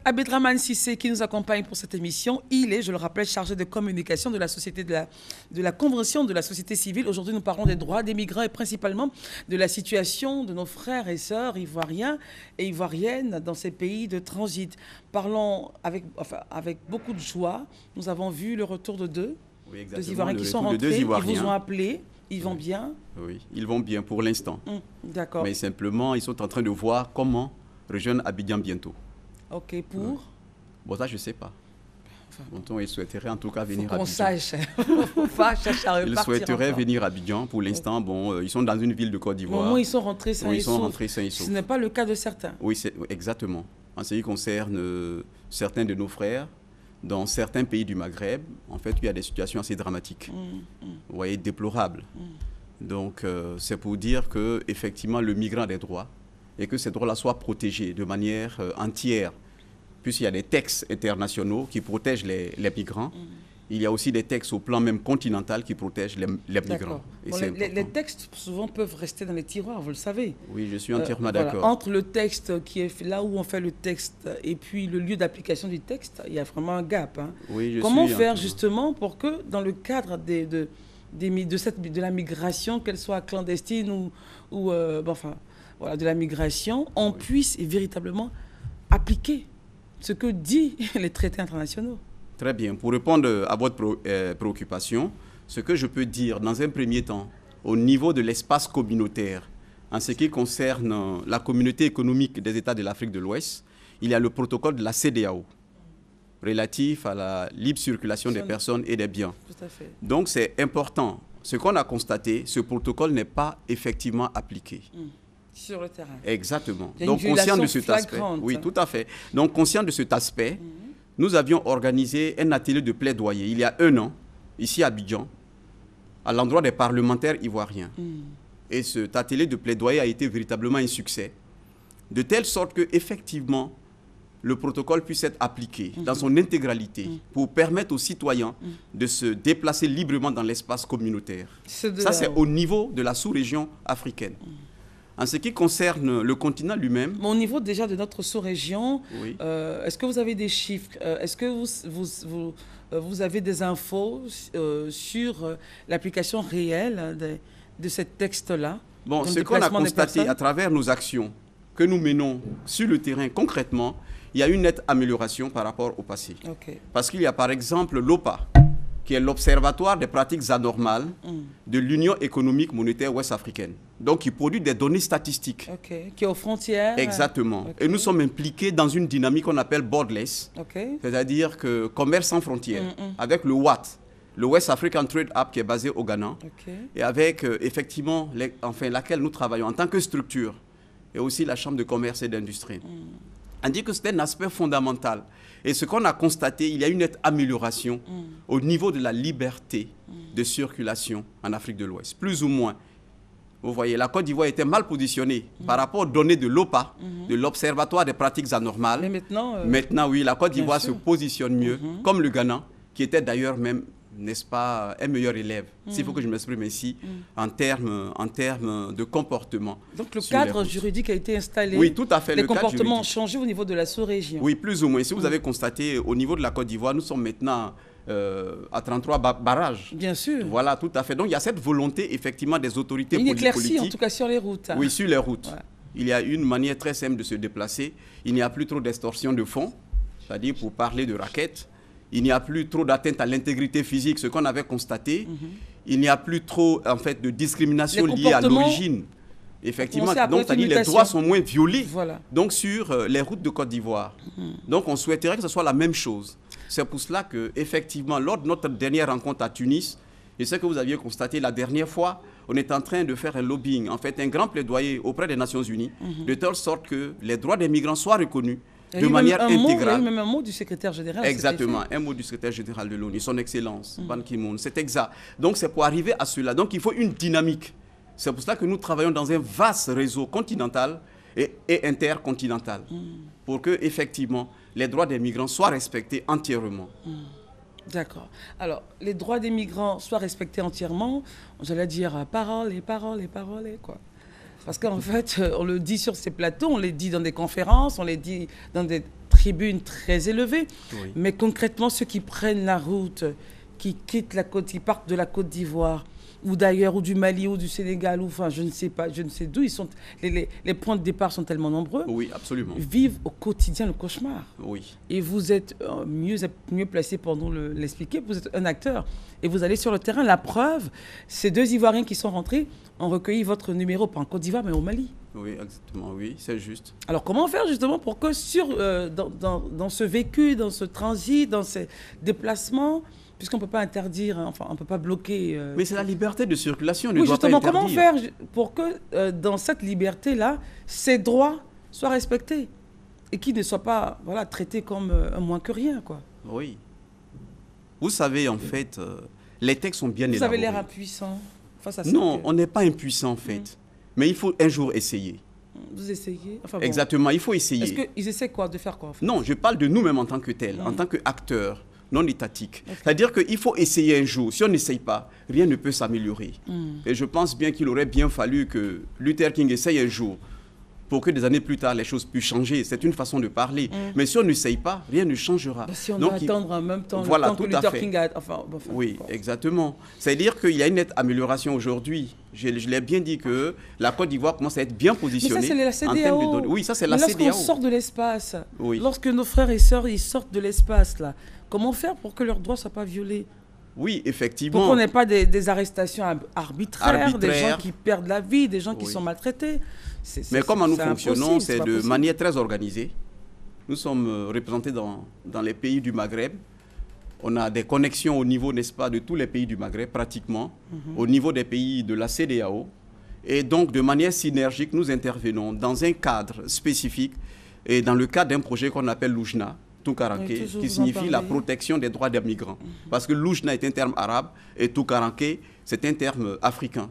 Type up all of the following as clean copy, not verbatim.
Abdelrahmane Cissé qui nous accompagne pour cette émission. Il est, je le rappelle, chargé de communication de la société de la Convention de la société civile. Aujourd'hui, nous parlons des droits des migrants et principalement de la situation de nos frères et sœurs ivoiriens et ivoiriennes dans ces pays de transit. Parlons avec beaucoup de joie. Nous avons vu le retour de deux Ivoiriens qui sont rentrés. Ils vous ont appelé. Ils vont bien? Oui, ils vont bien pour l'instant. D'accord. Mais simplement, ils sont en train de voir comment rejoindre Abidjan bientôt. Ok, pour Bon, ça, je ne sais pas. Bon, ils souhaiteraient en tout cas venir à Abidjan. Sache. Faut pas chercher à repartir. Ils souhaiteraient venir à Abidjan. Pour l'instant, bon, ils sont dans une ville de Côte d'Ivoire. Au moment où ils sont rentrés sains et saufs. Ce n'est pas le cas de certains. Oui, exactement. En ce qui concerne certains de nos frères, dans certains pays du Maghreb, en fait, il y a des situations assez dramatiques. Vous voyez, déplorables. Donc, c'est pour dire qu'effectivement, le migrant a des droits et que ces droits-là soient protégés de manière entière, puisqu'il y a des textes internationaux qui protègent les migrants. Il y a aussi des textes au plan même continental qui protègent les migrants. Bon, les textes, souvent, peuvent rester dans les tiroirs, vous le savez. Oui, je suis entièrement d'accord. Entre le texte qui est là où on fait le texte et puis le lieu d'application du texte, il y a vraiment un gap. Hein. Oui, Comment faire justement pour que, dans le cadre de la migration, qu'elle soit clandestine ou voilà, de la migration, on puisse véritablement appliquer ce que disent les traités internationaux? Très bien. Pour répondre à votre préoccupation, ce que je peux dire dans un premier temps, au niveau de l'espace communautaire, en ce qui concerne la communauté économique des États de l'Afrique de l'Ouest, il y a le protocole de la CEDEAO relatif à la libre circulation des personnes et des biens. Tout à fait. Donc c'est important. Ce qu'on a constaté, ce protocole n'est pas effectivement appliqué. Sur le terrain. Exactement. Donc, conscient de cet aspect. Oui, tout à fait. Donc, conscient de cet aspect, nous avions organisé un atelier de plaidoyer il y a 1 an, ici à Abidjan, à l'endroit des parlementaires ivoiriens. Et cet atelier de plaidoyer a été véritablement un succès, de telle sorte qu'effectivement, le protocole puisse être appliqué dans son intégralité pour permettre aux citoyens de se déplacer librement dans l'espace communautaire. Ça, c'est au niveau de la sous-région africaine. En ce qui concerne le continent lui-même... Au niveau déjà de notre sous-région, est-ce que vous avez des chiffres? Est-ce que vous avez des infos sur l'application réelle de ces textes-là? Bon, ce qu'on a constaté à travers nos actions que nous menons sur le terrain concrètement, il y a une nette amélioration par rapport au passé. Parce qu'il y a par exemple l'OPA, qui est l'Observatoire des pratiques anormales de l'Union économique monétaire ouest-africaine. Donc, qui produit des données statistiques. Qui est aux frontières. Exactement. Et nous sommes impliqués dans une dynamique qu'on appelle borderless, c'est-à-dire que commerce sans frontières, avec le WAT, le West African Trade Hub qui est basé au Ghana, et avec effectivement laquelle nous travaillons en tant que structure, et aussi la Chambre de commerce et d'industrie. On dit que c'est un aspect fondamental. Et ce qu'on a constaté, il y a une nette amélioration au niveau de la liberté de circulation en Afrique de l'Ouest, plus ou moins. Vous voyez, la Côte d'Ivoire était mal positionnée par rapport aux données de l'OPA, de l'Observatoire des pratiques anormales. Mais maintenant, oui, la Côte d'Ivoire se positionne mieux, comme le Ghana, qui était d'ailleurs même, n'est-ce pas, un meilleur élève, s'il faut que je m'exprime ainsi, en termes de comportement. Donc le cadre juridique a été installé. Oui, tout à fait. Les comportements ont changé au niveau de la sous-région. Oui, plus ou moins. Si vous avez constaté, au niveau de la Côte d'Ivoire, nous sommes maintenant à 33 barrages. Bien sûr. Voilà, tout à fait. Donc il y a cette volonté, effectivement, des autorités politiques. Une éclaircie, en tout cas, sur les routes. Oui, sur les routes. Ouais. Il y a une manière très simple de se déplacer. Il n'y a plus trop d'extorsion de fonds, c'est-à-dire pour parler de raquettes. Il n'y a plus trop d'atteinte à l'intégrité physique, ce qu'on avait constaté. Il n'y a plus trop, en fait, de discrimination liée à l'origine. Effectivement, donc c'est-à-dire les droits sont moins violés. Donc sur les routes de Côte d'Ivoire. Donc on souhaiterait que ce soit la même chose. C'est pour cela que, effectivement, lors de notre dernière rencontre à Tunis, et ce que vous aviez constaté la dernière fois, on est en train de faire un lobbying, en fait, un grand plaidoyer auprès des Nations Unies, de telle sorte que les droits des migrants soient reconnus de manière intégrale. Il y a eu même un mot du secrétaire général. Exactement, un mot du secrétaire général de l'ONU, son Excellence, Ban Ki-moon, c'est exact. Donc c'est pour arriver à cela. Donc il faut une dynamique. C'est pour cela que nous travaillons dans un vaste réseau continental et intercontinental, pour que, effectivement, les droits des migrants soient respectés entièrement. D'accord. Alors, les droits des migrants soient respectés entièrement, j'allais dire parole et parole et parole et quoi. Parce qu'en fait, on le dit sur ces plateaux, on les dit dans des conférences, on les dit dans des tribune très élevée. Oui. Mais concrètement, ceux qui prennent la route, qui quittent la côte, qui partent de la Côte d'Ivoire, ou d'ailleurs, ou du Mali, ou du Sénégal, ou enfin, je ne sais pas, je ne sais d'où ils sont. Les points de départ sont tellement nombreux. Oui, absolument. Vivent au quotidien le cauchemar. Oui. Et vous êtes mieux placé pour nous l'expliquer. Vous êtes un acteur et vous allez sur le terrain. La preuve, ces 2 Ivoiriens qui sont rentrés ont recueilli votre numéro, pas en Côte d'Ivoire, mais au Mali. Oui, exactement, oui, c'est juste. Alors, comment faire justement pour que dans ce vécu, dans ce transit, dans ces déplacements, puisqu'on ne peut pas interdire, enfin, on ne peut pas bloquer... Mais c'est la liberté de circulation, on oui, ne doit pas justement, interdire. comment faire pour que dans cette liberté-là, ces droits soient respectés et qu'ils ne soient pas traités comme un moins que rien, quoi. Oui. Vous savez, en fait, les textes sont bien Vous élaborés. avez l'air impuissant face à ça. Non, on n'est pas impuissant, en fait. Mais il faut un jour essayer. Vous essayez enfin, bon. Exactement, il faut essayer. Est-ce qu'ils essaient quoi? De faire quoi en fait? Non, je parle de nous-mêmes en tant que tels, en tant qu'acteurs non étatiques. Okay. C'est-à-dire qu'il faut essayer un jour. Si on n'essaye pas, rien ne peut s'améliorer. Et je pense bien qu'il aurait bien fallu que Luther King essaye un jour pour que des années plus tard, les choses puissent changer. C'est une façon de parler. Mais si on n'essaye pas, rien ne changera. Si on doit attendre en même temps, voilà, le temps que Luther King a... Enfin, oui, exactement. C'est-à-dire qu'il y a une nette amélioration aujourd'hui. Je l'ai bien dit que la Côte d'Ivoire commence à être bien positionnée. Mais ça, c'est la CEDEAO. Oui, ça, c'est la CEDEAO. Lorsqu'on sort de l'espace, lorsque nos frères et sœurs ils sortent de l'espace, là, comment faire pour que leurs droits ne soient pas violés? Oui, effectivement. Pour qu'on n'ait pas des arrestations arbitraires, des gens qui perdent la vie, des gens qui sont maltraités. Mais comment nous fonctionnons, c'est de manière très organisée. Nous sommes représentés dans les pays du Maghreb. On a des connexions au niveau, n'est-ce pas, de tous les pays du Maghreb, pratiquement, au niveau des pays de la CEDEAO. Et donc, de manière synergique, nous intervenons dans un cadre spécifique et dans le cadre d'un projet qu'on appelle l'Oujna, Toukaranké, qui signifie la protection des droits des migrants. Parce que l'Oujna est un terme arabe et Toukaranké, c'est un terme africain,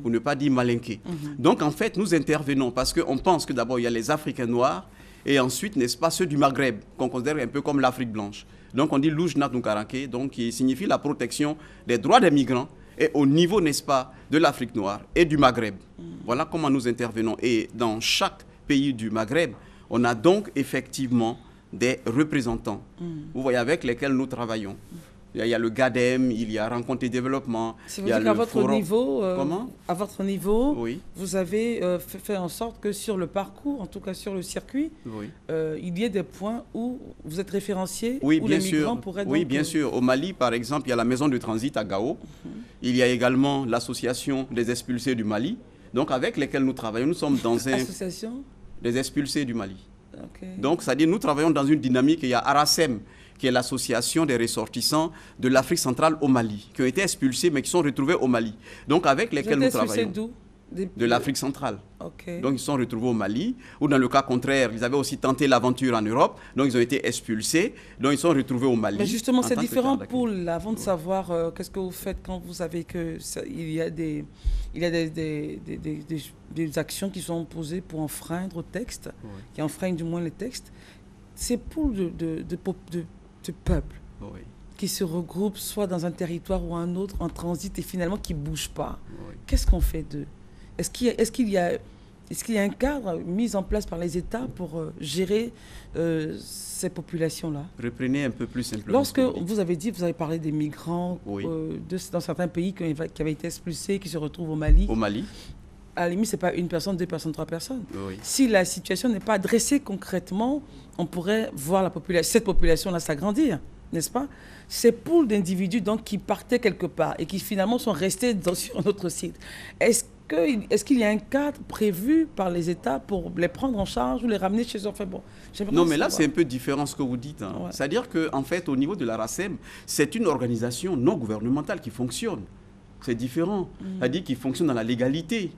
pour ne pas dire malinké. Donc, en fait, nous intervenons parce qu'on pense que d'abord, il y a les Africains noirs et ensuite, n'est-ce pas, ceux du Maghreb, qu'on considère un peu comme l'Afrique blanche. Donc, on dit l'Oujna Toukaranké, donc qui signifie la protection des droits des migrants et au niveau, n'est-ce pas, de l'Afrique noire et du Maghreb. Voilà comment nous intervenons. Et dans chaque pays du Maghreb, on a donc effectivement des représentants, vous voyez, avec lesquels nous travaillons. Il y a le GADEM, il y a Rencontre et Développement. C'est vrai qu'à votre niveau, à votre niveau, oui. Vous avez fait en sorte que sur le parcours, en tout cas sur le circuit, oui. Il y ait des points où vous êtes référencié, oui, où bien les sûr. migrants pourraient Oui, donc... bien sûr. Au Mali, par exemple, il y a la maison de transit à Gao. Il y a également l'association des expulsés du Mali, donc avec lesquels nous travaillons. Nous sommes dans un... Association des expulsés du Mali. Okay. Donc, c'est-à-dire nous travaillons dans une dynamique. Il y a Arasem, qui est l'association des ressortissants de l'Afrique centrale au Mali, qui ont été expulsés, mais qui sont retrouvés au Mali. Donc, avec lesquels nous travaillons. D'où? De l'Afrique centrale. Okay. Donc, ils sont retrouvés au Mali. Ou dans le cas contraire, ils avaient aussi tenté l'aventure en Europe. Donc, ils ont été expulsés. Donc, ils sont retrouvés au Mali. Mais justement, c'est différent pour avant de savoir qu'est-ce que vous faites quand vous savez qu'il y a des actions qui sont posées pour enfreindre au texte, qui enfreignent du moins les textes. C'est pour de peuple qui se regroupe soit dans un territoire ou un autre en transit et finalement qui ne bouge pas. Qu'est-ce qu'on fait d'eux? Est-ce qu'il y a un cadre mis en place par les États pour gérer ces populations-là? Reprenez un peu plus simplement. Lorsque vous avez parlé des migrants dans certains pays qui avaient été expulsés, qui se retrouvent au Mali. Au Mali. À la limite, ce n'est pas une personne, 2 personnes, 3 personnes. Oui. Si la situation n'est pas adressée concrètement, on pourrait voir cette population-là s'agrandir, n'est-ce pas? Ces poules d'individus donc, qui partaient quelque part et qui finalement sont restés sur notre site. Est-ce qu'il y a un cadre prévu par les États pour les prendre en charge ou les ramener chez eux? Enfin, bon, non, mais là, c'est un peu différent ce que vous dites. Hein. Ouais. C'est-à-dire qu'en fait, au niveau de la RACEM, c'est une organisation non gouvernementale qui fonctionne. C'est différent. C'est-à-dire qu'il fonctionne dans la légalité.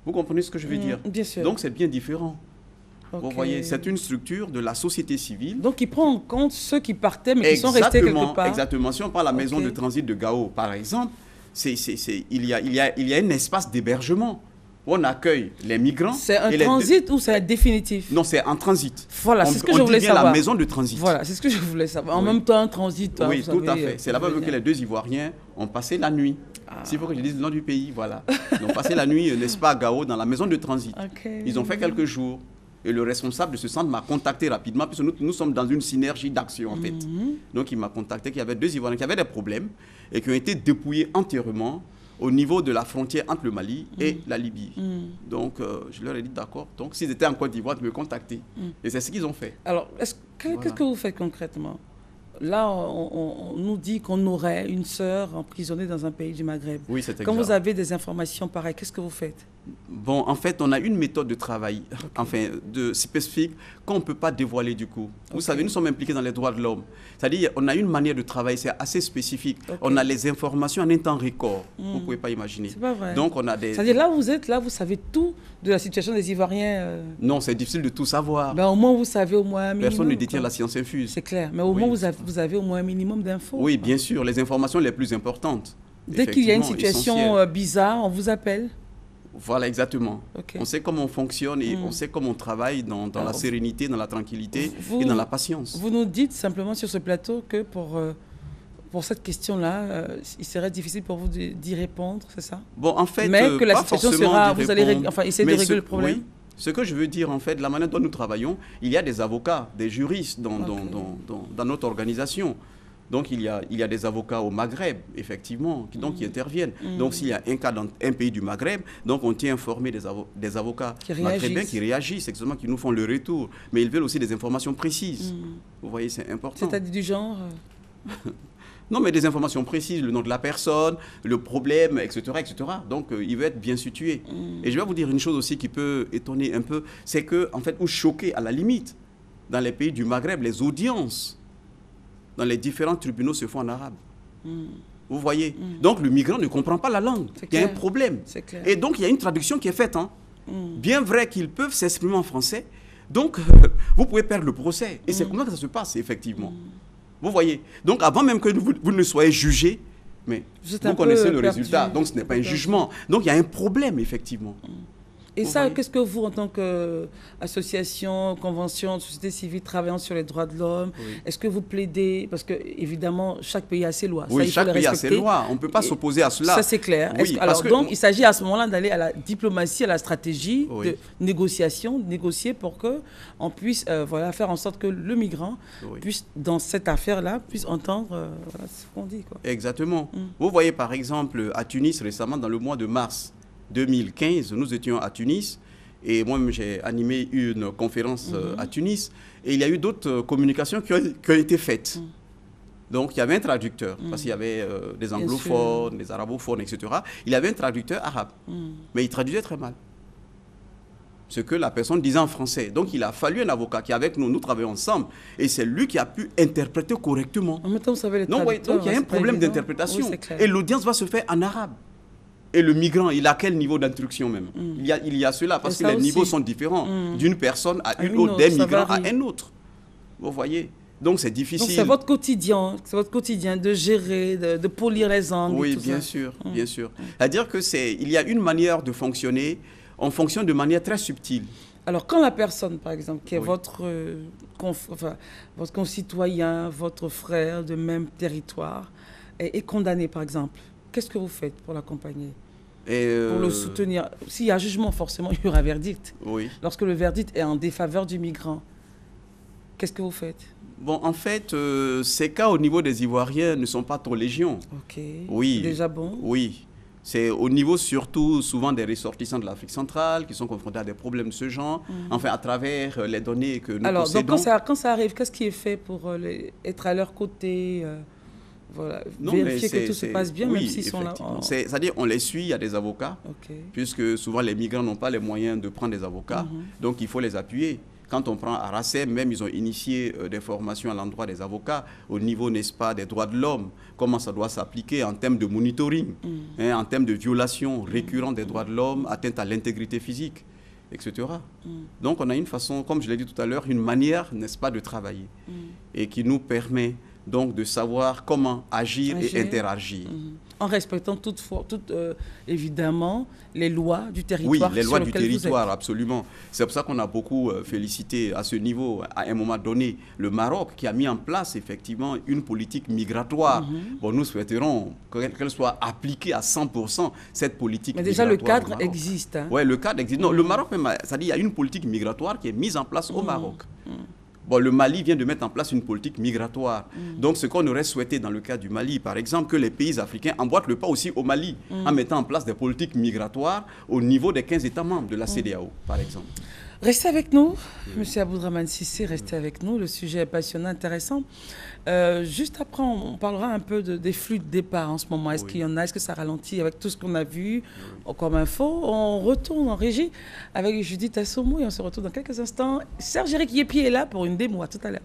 Vous comprenez ce que je veux dire? Bien sûr. Donc, c'est bien différent. Okay. Vous voyez, c'est une structure de la société civile. Donc, il prend en compte ceux qui partaient, mais qui sont restés quelque part. Exactement. Si on parle de la maison de transit de Gao, par exemple, il y a un espace d'hébergement où on accueille les migrants. C'est un transit ou c'est définitif? Non, c'est un transit. Voilà, c'est ce que je voulais savoir. la maison de transit. Voilà, c'est ce que je voulais savoir. En même temps, un transit. Oui, tout à fait. C'est là-bas que les 2 Ivoiriens ont passé la nuit. S'il faut que je dise le nom du pays, voilà. Ils ont passé la nuit, n'est-ce pas, à Gao, dans la maison de transit. Ils ont fait quelques jours. Et le responsable de ce centre m'a contacté rapidement, puisque nous sommes dans une synergie d'action, en fait. Donc, il m'a contacté qu'il y avait 2 Ivoiriens qui avaient des problèmes et qui ont été dépouillés entièrement au niveau de la frontière entre le Mali et la Libye. Donc, je leur ai dit d'accord. Donc, s'ils étaient en Côte d'Ivoire, de me contacter. Et c'est ce qu'ils ont fait. Alors, qu'est-ce que vous faites concrètement? Là, on nous dit qu'on aurait une sœur emprisonnée dans un pays du Maghreb. Oui, c'est exact. Quand vous avez des informations pareilles, qu'est-ce que vous faites? Bon, en fait, on a une méthode de travail, enfin, spécifique, qu'on ne peut pas dévoiler du coup. Vous savez, nous sommes impliqués dans les droits de l'homme. C'est-à-dire, on a une manière de travailler, c'est assez spécifique. On a les informations en un temps record. Vous ne pouvez pas imaginer. C'est pas vrai. Donc, on a des... C'est-à-dire, là, vous êtes, là, vous savez tout de la situation des Ivoiriens. Non, c'est difficile de tout savoir. Ben, au moins, vous savez au moins un minimum. Personne ne détient la science infuse. C'est clair. Mais au moins, vous avez au moins un minimum d'infos. Oui, bien sûr, les informations les plus importantes. Dès qu'il y a une situation bizarre, on vous appelle. Voilà, exactement. Okay. On sait comment on fonctionne et on sait comment on travaille dans la sérénité, dans la tranquillité et dans la patience. Vous nous dites simplement sur ce plateau que pour cette question-là, il serait difficile pour vous d'y répondre, c'est ça? Bon, en fait, mais que la pas situation forcément sera, vous allez essayer de régler le problème. Oui, ce que je veux dire, en fait, la manière dont nous travaillons, il y a des avocats, des juristes dans notre organisation. Donc, il y a des avocats au Maghreb, effectivement, qui interviennent. Donc, s'il y a un cas dans un pays du Maghreb, donc on tient informer des avocats maghrébins qui réagissent, exactement, qui nous font le retour. Mais ils veulent aussi des informations précises. Vous voyez, c'est important. C'est-à-dire du genre Non, mais des informations précises, le nom de la personne, le problème, etc. etc. Donc, il veut être bien situé. Et je vais vous dire une chose aussi qui peut étonner un peu, c'est que, en fait, ou choquer à la limite, dans les pays du Maghreb, les audiences dans les différents tribunaux se font en arabe. Vous voyez? Donc, le migrant ne comprend pas la langue. Il y a un problème. Et donc, il y a une traduction qui est faite. Bien vrai qu'ils peuvent s'exprimer en français. Donc, vous pouvez perdre le procès. Et c'est comme ça que ça se passe, effectivement. Vous voyez? Donc, avant même que vous ne soyez jugé, mais vous connaissez le résultat. Donc, ce n'est pas un jugement. Donc, il y a un problème, effectivement. Et ça, qu'est-ce que vous, en tant qu'association, convention, société civile, travaillant sur les droits de l'homme, est-ce que vous plaidez, parce que évidemment, chaque pays a ses lois. Oui, chaque pays a ses lois. On ne peut pas s'opposer à cela. Ça, c'est clair. Oui, alors, donc, il s'agit à ce moment-là d'aller à la diplomatie, à la stratégie de négociation, de négocier pour qu'on puisse faire en sorte que le migrant puisse, dans cette affaire-là, puisse entendre ce qu'on dit. Exactement. Vous voyez, par exemple, à Tunis, récemment, dans le mois de mars 2015, nous étions à Tunis et moi-même j'ai animé une conférence à Tunis et il y a eu d'autres communications qui ont été faites. Donc il y avait un traducteur, parce qu'il y avait des anglophones, des arabophones, etc. Il y avait un traducteur arabe, mais il traduisait très mal ce que la personne disait en français. Donc il a fallu un avocat qui est avec nous, nous travaillons ensemble et c'est lui qui a pu interpréter correctement. En même temps, vous savez, les donc il y a un problème d'interprétation et l'audience va se faire en arabe. Et le migrant, il a quel niveau d'instruction même? Il y a cela, parce que les niveaux sont différents d'une personne à une autre, d'un migrant à un autre. Vous voyez? Donc c'est difficile. Donc c'est votre quotidien de gérer, de polir les angles. Oui, et tout bien ça. sûr, bien sûr. C'est-à-dire qu'il y a une manière de fonctionner, on fonctionne de manière très subtile. Alors quand la personne, par exemple, qui est votre concitoyen, votre frère de même territoire, est condamné, par exemple, qu'est-ce que vous faites pour l'accompagner? Pour le soutenir. S'il y a jugement, forcément, il y aura verdict. Oui. Lorsque le verdict est en défaveur du migrant, qu'est-ce que vous faites? Bon, en fait, ces cas au niveau des Ivoiriens ne sont pas trop légion. Ok. Oui. C'est déjà bon? Oui. C'est au niveau surtout souvent des ressortissants de l'Afrique centrale qui sont confrontés à des problèmes de ce genre, enfin à travers les données que nous possédons. Alors, donc quand ça arrive, qu'est-ce qui est fait pour être à leur côté vérifier que tout se passe bien, même s'ils sont là. C'est-à-dire on les suit, il y a des avocats, puisque souvent les migrants n'ont pas les moyens de prendre des avocats, donc il faut les appuyer. Quand on prend Aracem, même ils ont initié des formations à l'endroit des avocats, au niveau, n'est-ce pas, des droits de l'homme, comment ça doit s'appliquer en termes de monitoring, en termes de violations récurrentes des droits de l'homme, atteinte à l'intégrité physique, etc. Donc on a une façon, comme je l'ai dit tout à l'heure, une manière, n'est-ce pas, de travailler, et qui nous permet donc de savoir comment agir et interagir. En respectant évidemment les lois du territoire. Oui, les lois du territoire, absolument. C'est pour ça qu'on a beaucoup félicité à ce niveau, à un moment donné, le Maroc qui a mis en place effectivement une politique migratoire. Bon, nous souhaiterons qu'elle soit appliquée à 100%, cette politique migratoire. Mais déjà, le cadre existe. Hein. Oui, le cadre existe. Non, le Maroc, c'est-à-dire qu'il y a une politique migratoire qui est mise en place au Maroc. Bon, le Mali vient de mettre en place une politique migratoire. Donc, ce qu'on aurait souhaité dans le cas du Mali, par exemple, que les pays africains emboîtent le pas aussi au Mali en mettant en place des politiques migratoires au niveau des 15 États membres de la CEDEAO, par exemple. Restez avec nous, M. Aboudrahmane Cissé, restez avec nous. Le sujet est passionnant, intéressant. Juste après, on parlera un peu des flux de départ en ce moment. Est-ce qu'il y en a? Est-ce que ça ralentit avec tout ce qu'on a vu comme info? On retourne en régie avec Judith Assoumou et on se retrouve dans quelques instants. Serge Éric Yépi est là pour une démo. À tout à l'heure.